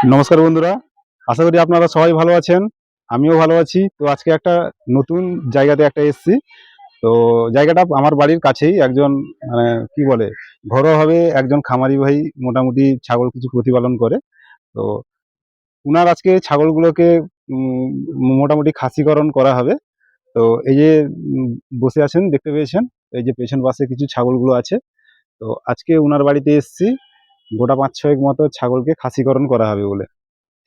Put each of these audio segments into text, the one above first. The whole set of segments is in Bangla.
নমস্কার বন্ধুরা, আশা করি আপনারা সবাই ভালো আছেন। আমিও ভালো আছি। তো আজকে একটা নতুন জায়গাতে এসেছি। তো জায়গাটা আমার বাড়ির কাছেই। একজন মানে কি বলে, ঘরোয়াভাবে একজন খামারি ভাই মোটামুটি ছাগল কিছু প্রতিপালন করে। তো উনার আজকে ছাগলগুলোকে মোটামুটি খাসিকরণ করা হবে। তো এই যে উম, বসে আছেন দেখতে পেয়েছেন, এই যে পেছন পাশে কিছু ছাগলগুলো আছে। তো আজকে উনার বাড়িতে এসেছি, গোটা ৫-৬ মতো ছাগলকে খাসিকরণ করা হবে বলে।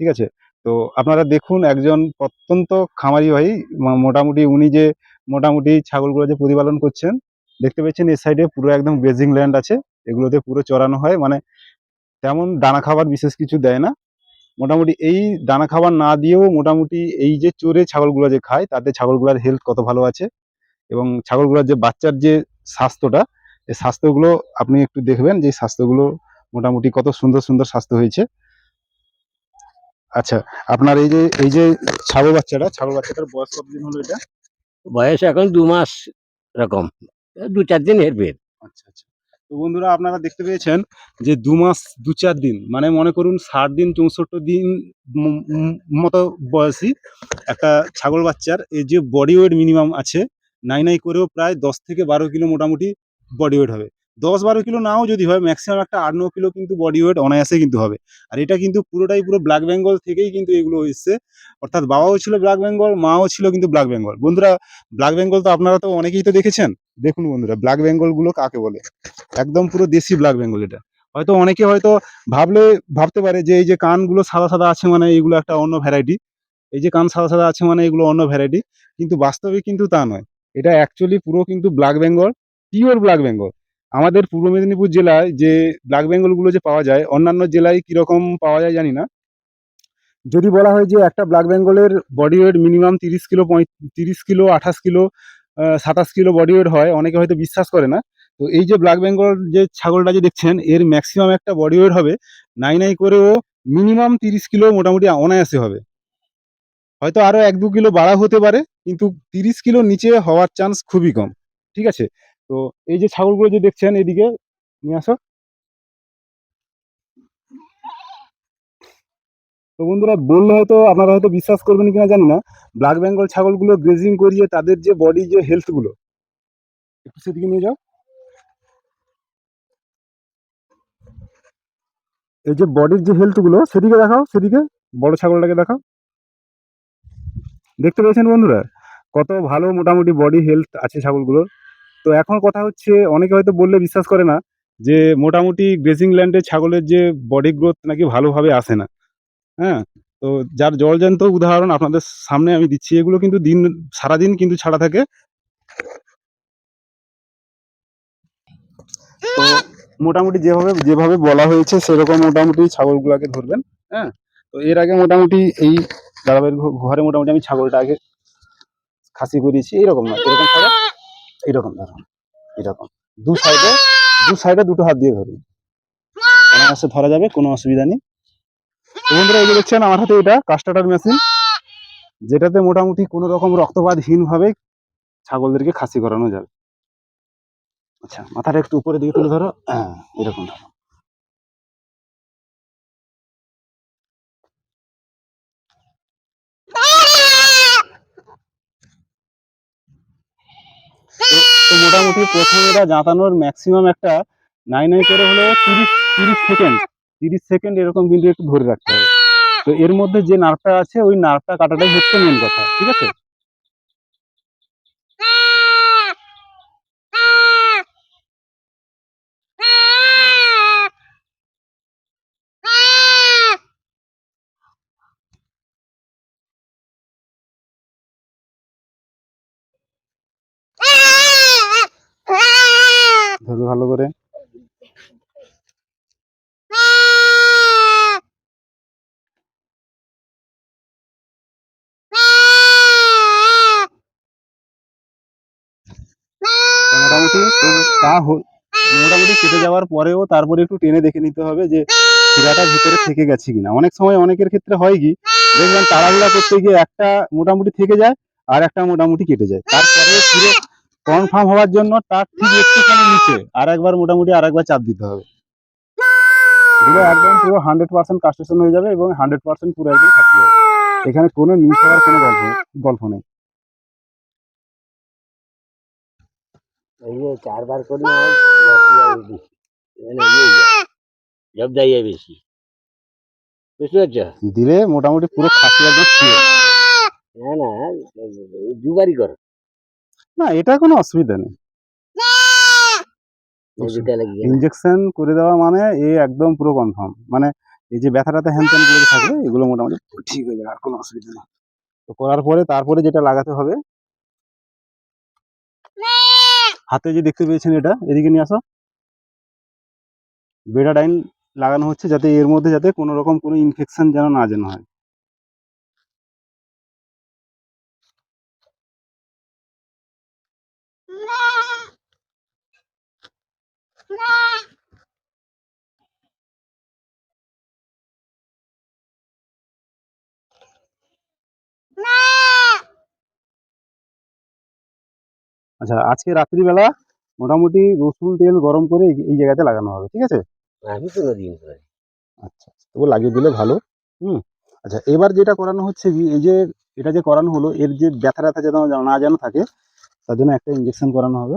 ঠিক আছে? তো আপনারা দেখুন, একজন প্রত্যন্ত খামারি ভাই, মোটামুটি উনি যে মোটামুটি ছাগলগুলো যে প্রতিপালন করছেন, দেখতে পাচ্ছেন এর সাইডে পুরো একদম গ্রেজিং ল্যান্ড আছে। এগুলোতে পুরো চড়ানো হয়, মানে তেমন দানা খাবার বিশেষ কিছু দেয় না। মোটামুটি এই দানা খাবার না দিয়েও মোটামুটি এই যে চরে ছাগলগুলো যে খায়, তাতে ছাগলগুলোর হেলথ কত ভালো আছে, এবং ছাগলগুলোর যে বাচ্চার যে স্বাস্থ্যটা, এই স্বাস্থ্যগুলো আপনি একটু দেখবেন যে এই স্বাস্থ্যগুলো মোটামুটি কত সুন্দর সুন্দর স্বাস্থ্য হয়েছে। আচ্ছা, আপনার এই যে ছাগল বাচ্চাটার বয়স কতদিন হলো এটা? বয়স এখন ২ মাস এরকম। ২-৪ দিন হেরফের। আচ্ছা, আচ্ছা। তো বন্ধুরা, আপনারা দেখতে পেয়েছেন যে ২ মাস ২-৪ দিন, মানে মনে করুন ৬০ দিন ৬৪ দিন মতো বয়সী একটা ছাগল বাচ্চার এই যে বডি ওয়েট মিনিমাম আছে, নাই নাই করেও প্রায় ১০ থেকে ১২ কিলো মোটামুটি বডি ওয়েট হবে। ১০-১২ কিলো নাও যদি হয়, ম্যাক্সিমাম একটা ৮-৯ কিলো কিন্তু বডি ওয়েট অনায়াসে কিন্তু হবে। আর এটা কিন্তু পুরোটাই পুরো ব্ল্যাক বেঙ্গল থেকেই কিন্তু এগুলো এসছে। অর্থাৎ বাবাও ছিল ব্ল্যাক বেঙ্গল, মাও ছিল কিন্তু ব্ল্যাক বেঙ্গল। বন্ধুরা, ব্ল্যাক বেঙ্গল তো আপনারা তো অনেকেই তো দেখেছেন। দেখুন বন্ধুরা, ব্ল্যাক বেঙ্গল গুলো কাকে বলে। একদম পুরো দেশি ব্ল্যাক বেঙ্গল এটা। হয়তো অনেকে হয়তো ভাবতে পারে যে এই যে কানগুলো সাদা সাদা আছে মানে এগুলো একটা অন্য ভ্যারাইটি, এই যে কান সাদা সাদা আছে মানে এগুলো অন্য ভ্যারাইটি। কিন্তু বাস্তবে কিন্তু তা নয়। এটা অ্যাকচুয়ালি পুরো কিন্তু black Bengal, pure black Bengal. আমাদের পূর্ব মেদিনীপুর জেলায় যে ব্ল্যাক বেঙ্গল গুলো যে পাওয়া যায়, অন্যান্য জেলায় কিরকম পাওয়া যায় জানি না। যদি বলা হয় যে একটা ব্ল্যাক বেঙ্গলের body weight minimum ৩০ kilo, ৩০ kilo, ২৮ kilo, ২৭ kilo body weight হয়, অনেকে হয়তো বিশ্বাস করে না। তো এই যে ব্ল্যাক বেঙ্গল যে ছাগলটা যে দেখছেন, এর ম্যাক্সিমাম একটা বডি ওয়েট হবে নাই নাই করেও মিনিমাম ৩০ কিলো মোটামুটি অনায়াসে হবে। হয়তো আরো ১-২ কিলো বাড়া হতে পারে, কিন্তু ৩০ কিলোর নিচে হওয়ার চান্স খুবই কম। ঠিক আছে? তো এই যে ছাগলগুলো যে দেখছেন, এদিকে নিয়ে আসো। তো বন্ধুরা, বললে হয়তো আপনারা হয়তো বিশ্বাস করবেন কিনা জানি না। ব্ল্যাক বেঙ্গল ছাগলগুলো গ্রেজিং করিয়ে তাদের যে বডি যে হেলথ গুলো, একটু সেদিকে নিয়ে যাও। এই যে বডির যে হেলথ গুলো, সেদিকে দেখাও, সেদিকে বড় ছাগলটাকে দেখাও। দেখতে পেয়েছেন বন্ধুরা, কত ভালো মোটামুটি বডি হেলথ আছে ছাগলগুলোর। তো এখন কথা হচ্ছে, অনেকে হয়তো বললে বিশ্বাস করে না যে মোটামুটি গ্রেজিং ল্যান্ডে ছাগলের যে বডি গ্রোথ নাকি ভালোভাবে আসে না। হ্যাঁ? তো যার জলজ্যান্ত উদাহরণ আপনাদের সামনে আমি দিচ্ছি। এগুলো কিন্তু সারাদিন কিন্তু ছাড়া থাকে। তো মোটামুটি যেভাবে যেভাবে বলা হয়েছে সেরকম মোটামুটি ছাগলগুলাকে ধরবেন। হ্যাঁ? তো এর আগে মোটামুটি এই দাদাভাইয়ের ঘরে মোটামুটি আমি ছাগলটা আগে খাসি করিয়েছি। এইরকম না, এরকম ছাড়া, এরকম ধরুন, এরকম। দু সাইডে, দু সাইডে দুটো হাত দিয়ে ধরুন। অনায়াসে ধরা যাবে, কোনো অসুবিধা নেই। তো বন্ধুরা, এই যে দেখছেন আমার হাতে এটা কাস্টার্টার মেশিন, যেটাতে মোটামুটি কোনো রকম রক্তপাতহীনভাবে ছাগলদেরকে খাসি করানো যাবে। আচ্ছা, মাথাটা একটু উপরের দিকে তুলে ধরো। হ্যাঁ, এরকম ধরো। তো মোটামুটি প্রথমে এটা জাঁতানোর ম্যাক্সিমাম একটা নাই নাই করে হলেও ৩০ সেকেন্ড, ৩০ সেকেন্ড এরকম কিন্তু একটু ধরে রাখতে হবে। তো এর মধ্যে যে নার্ভটা আছে, ওই নার্ভটা কাটাটাই হচ্ছে মেন কথা। ঠিক আছে? ধরো ভালো করে। মোটামুটি তো মোটামুটি কেটে যাওয়ার পরেও তারপরে একটু টেনে দেখে নিতে হবে যে শিরাটা ভিতরে থেকে গেছে কিনা। অনেক সময় অনেকের ক্ষেত্রে হয় কি, দেখবেন তাড়াহুড়া করতে গিয়ে একটা মোটামুটি থেকে যায়, আর একটা মোটামুটি কেটে যায়। তারপরে পুরো কনফার্ম হওয়ার জন্য তার ঠিক একটুখানি নিচে আর একবার মোটামুটি আর একবার চাপ দিতে হবে। দিলে একদম পুরো 100% কাস্টেশন হয়ে যাবে এবং 100% পুরো একদম থাকতে যাবে। এখানে কোনো মিস হওয়ার কোনো গল্প নেই। এই যে 4 বার করি আমার লটিয়া বেশি মানে জবদাইয়া বেশি বুঝতে পারছো? দিলে মোটামুটি পুরো খাসি একদম ছিঁড়ে। না না দুবারই করো না, এটা কোনো অসুবিধা নেই। দুটা লাগিয়ে না ইনজেকশন করে দেওয়া মানে একদম পুরো কনফার্ম, মানে এই যে ব্যথা ট্যাথা হ্যান ত্যান গুলো থাকবে এগুলো মোটামুটি ঠিক হয়ে যাবে, আর কোনো অসুবিধা নেই। তো করার পরে তারপরে যেটা লাগাতে হবে, হাতে যে দেখতে পেয়েছেন এটা, এদিকে নিয়ে আসো। বেটাডাইন লাগানো হচ্ছে যাতে এর মধ্যে যাতে কোনো রকম কোনো ইনফেকশন যেন না হয়। আচ্ছা, আজকে রাত্রিবেলা মোটামুটি রসুন তেল গরম করে এই জায়গাতে লাগানো হবে, ঠিক আছে? আমি কোনোদিন করি আচ্ছা, তবু লাগিয়ে দিলে ভালো। আচ্ছা, এবার যেটা করানো হচ্ছে কি, এই যে এটা যে করানো হলো, এর যে ব্যথা ট্যাথা যেন যেন থাকে, তার জন্য একটা ইঞ্জেকশন করানো হবে।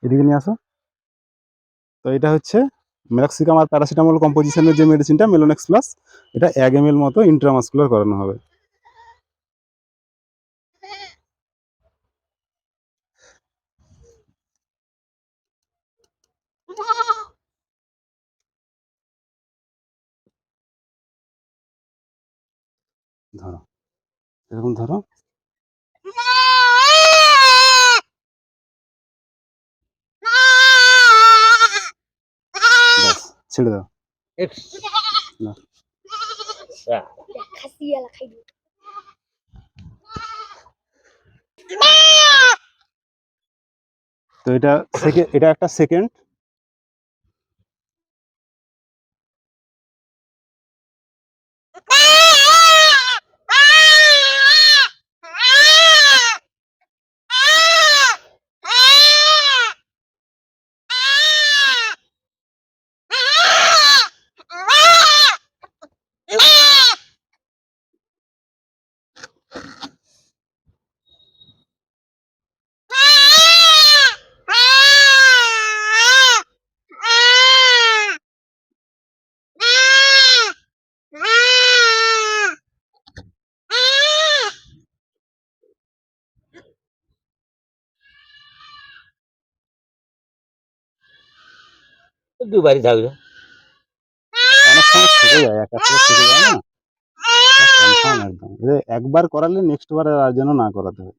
এদিকে নিয়ে আসো। তো এটা হচ্ছে মেলক্সিকাম আর প্যারাসিটামল কম্পোজিশনের যে মেডিসিনটা মেলোনেক্স প্লাস, এটা 1 ml মতো ইন্ট্রামাসকুলার করানো হবে। ধরো, এরকম ধরো। ব্যাস, ছেড়ে দাও। না, তো এটা একটা সেকেন্ড। দুবারই থাকবে অনেক সময় থেকে যায়, একটা করে থেকে যায় না, কনফার্ম একদম। একবার করালে নেক্সট বার আর যেন না করাতে হয়।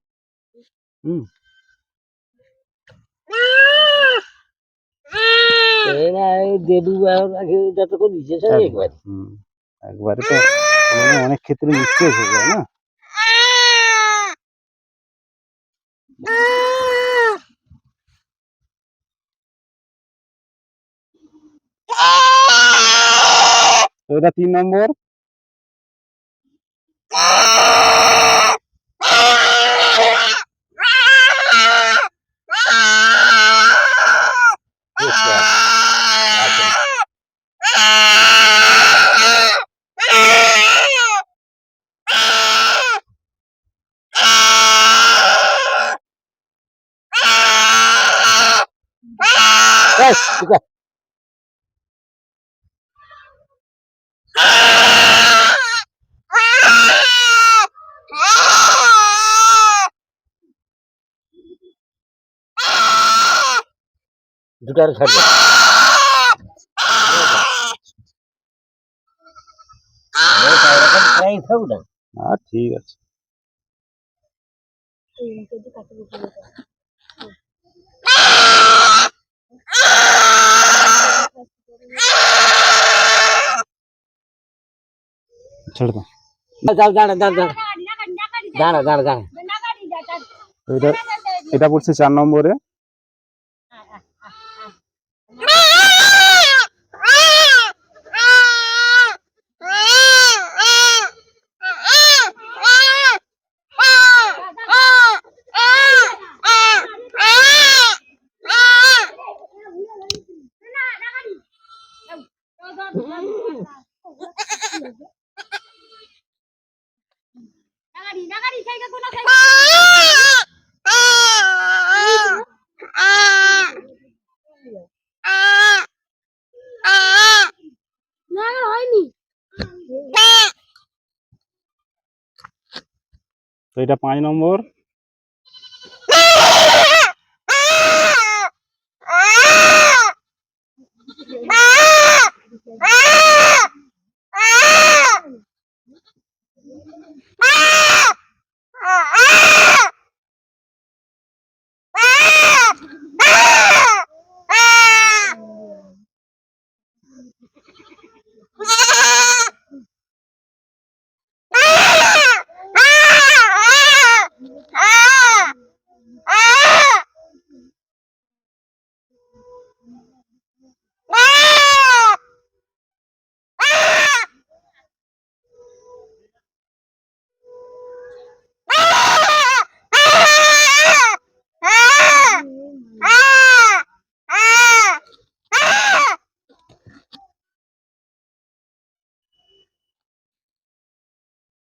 হুম দেবু যত করে দিচ্ছে সব একবার একবারে তো অনেক ক্ষেত্রে মিস্টেক হয়ে যায় না। তো এটা 3 নম্বর। দুটার ছাড়বে থাকুক না ঠিক আছে। ছেড়ে দাও। দাঁড়া দাঁড়া দাঁড়া দাঁড়া দাঁড়া তো এটা পড়ছে 4 নম্বরে। তো এটা 5 নম্বর